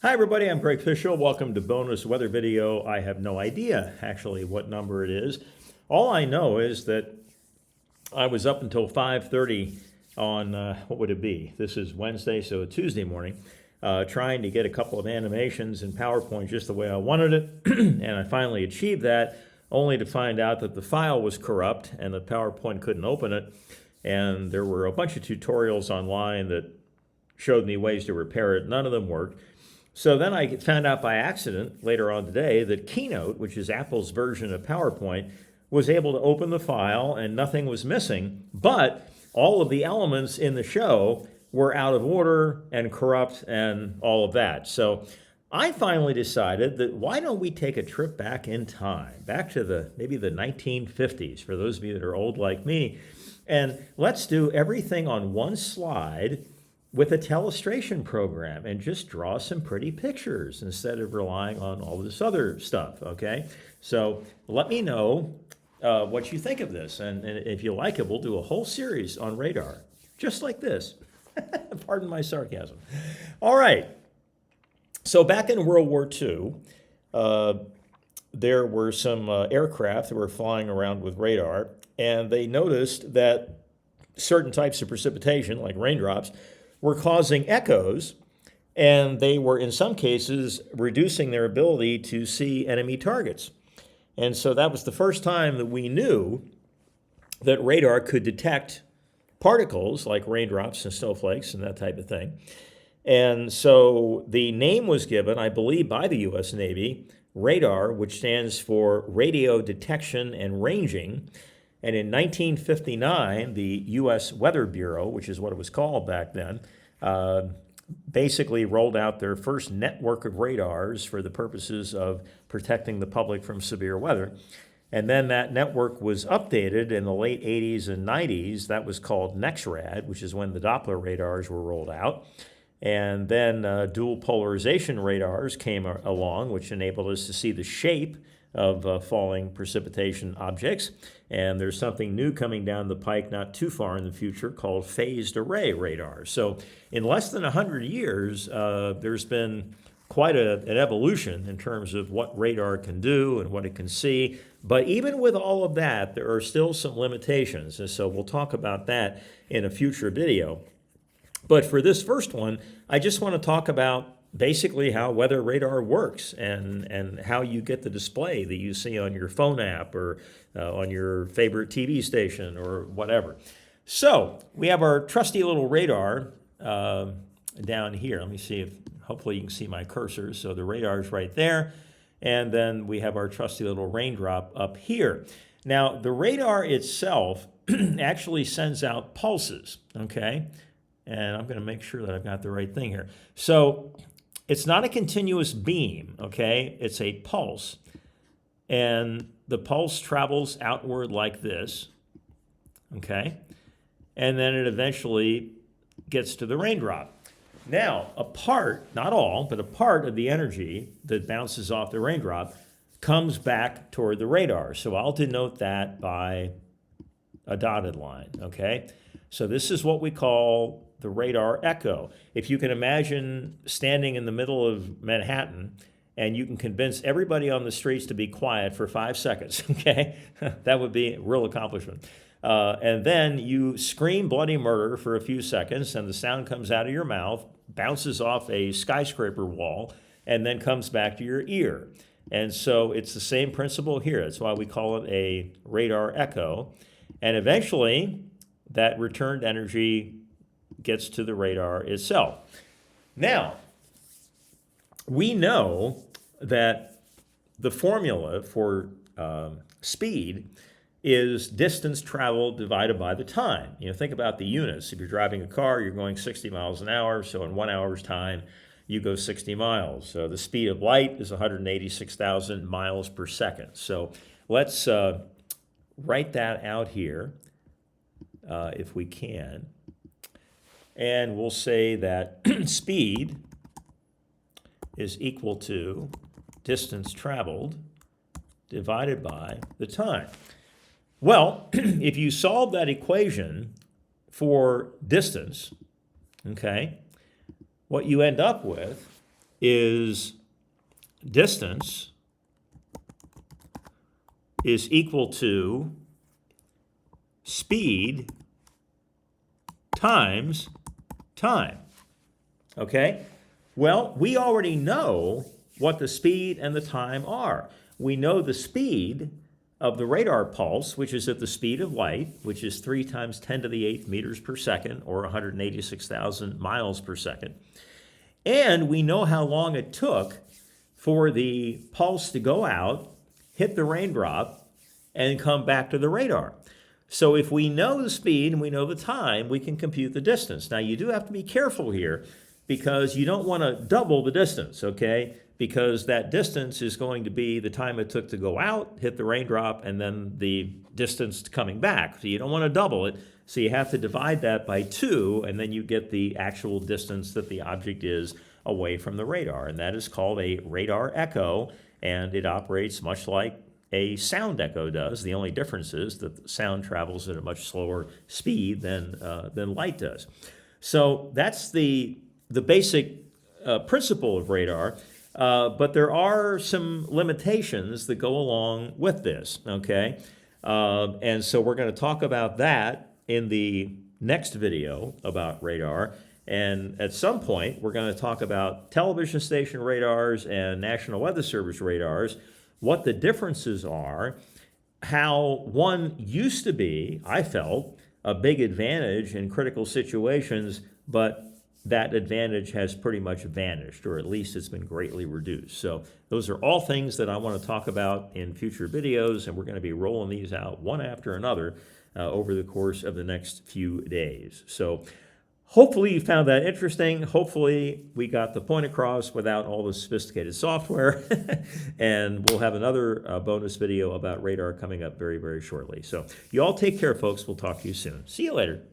Hi everybody, I'm Greg Fishel. Welcome to bonus weather video. I have no idea actually what number it is. All I know is that I was up until 5:30 on, what would it be? This is Wednesday, so Tuesday morning, trying to get a couple of animations in PowerPoint just the way I wanted it. And I finally achieved that, only to find out that the file was corrupt and the PowerPoint couldn't open it. And there were a bunch of tutorials online that showed me ways to repair it. None of them worked. So then I found out by accident later on today that Keynote, which is Apple's version of PowerPoint, was able to open the file and nothing was missing, but all of the elements in the show were out of order and corrupt and all of that. So I finally decided that why don't we take a trip back in time, back to maybe the 1950s, for those of you that are old like me, and let's do everything on one slide with a telestration program and just draw some pretty pictures instead of relying on all this other stuff, okay? So let me know what you think of this, and if you like it, we'll do a whole series on radar, just like this. Pardon my sarcasm. All right, so back in World War II, there were some aircraft that were flying around with radar, and they noticed that certain types of precipitation, like raindrops, were causing echoes, and they were in some cases reducing their ability to see enemy targets. And so that was the first time that we knew that radar could detect particles like raindrops and snowflakes and that type of thing. And so the name was given, I believe, by the US Navy, radar, which stands for radio detection and ranging. And in 1959, the U.S. Weather Bureau, which is what it was called back then, basically rolled out their first network of radars for the purposes of protecting the public from severe weather. And then that network was updated in the late 80s and 90s. That was called NEXRAD, which is when the Doppler radars were rolled out. And then dual polarization radars came along, which enabled us to see the shape of falling precipitation objects. And there's something new coming down the pike not too far in the future called phased array radar. So in less than 100 years, there's been quite an evolution in terms of what radar can do and what it can see. But even with all of that, there are still some limitations. And so we'll talk about that in a future video. But for this first one, I just want to talk about basically how weather radar works and how you get the display that you see on your phone app or on your favorite TV station or whatever. So we have our trusty little radar down here. Let me see if, hopefully you can see my cursor. So the radar is right there. And then we have our trusty little raindrop up here. Now the radar itself actually sends out pulses, okay? And I'm going to make sure that I've got the right thing here. So it's not a continuous beam, okay? It's a pulse. And the pulse travels outward like this, okay? And then it eventually gets to the raindrop. Now, a part, not all, but a part of the energy that bounces off the raindrop comes back toward the radar. So I'll denote that by a dotted line, okay? So this is what we call the radar echo. If you can imagine standing in the middle of Manhattan and you can convince everybody on the streets to be quiet for 5 seconds, okay? That would be a real accomplishment. And then you scream bloody murder for a few seconds and the sound comes out of your mouth, bounces off a skyscraper wall, and then comes back to your ear. And so it's the same principle here. That's why we call it a radar echo. And eventually, that returned energy gets to the radar itself. Now, we know that the formula for speed is distance traveled divided by the time. You know, think about the units. If you're driving a car, you're going 60 miles an hour, so in 1 hour's time, you go 60 miles. So the speed of light is 186,000 miles per second. So let's write that out here, if we can. And we'll say that speed is equal to distance traveled divided by the time. Well, if you solve that equation for distance, okay, what you end up with is distance is equal to speed times time. Okay? Well, we already know what the speed and the time are. We know the speed of the radar pulse, which is at the speed of light, which is 3 times 10 to the 8th meters per second, or 186,000 miles per second. And we know how long it took for the pulse to go out, hit the raindrop, and come back to the radar. So if we know the speed and we know the time, we can compute the distance. Now, you do have to be careful here because you don't want to double the distance, okay? Because that distance is going to be the time it took to go out, hit the raindrop, and then the distance coming back. So you don't want to double it. So you have to divide that by 2, and then you get the actual distance that the object is away from the radar. And that is called a radar echo, and it operates much like a sound echo does. The only difference is that sound travels at a much slower speed than light does. So that's the basic principle of radar. But there are some limitations that go along with this, okay? And so we're going to talk about that in the next video about radar. And at some point, we're going to talk about television station radars and National Weather Service radars, what the differences are, how one used to be, I felt, a big advantage in critical situations, but that advantage has pretty much vanished, or at least it's been greatly reduced. So those are all things that I want to talk about in future videos, and we're going to be rolling these out one after another over the course of the next few days. So hopefully you found that interesting. Hopefully we got the point across without all the sophisticated software. And we'll have another bonus video about radar coming up very, very shortly. So you all take care, folks. We'll talk to you soon. See you later.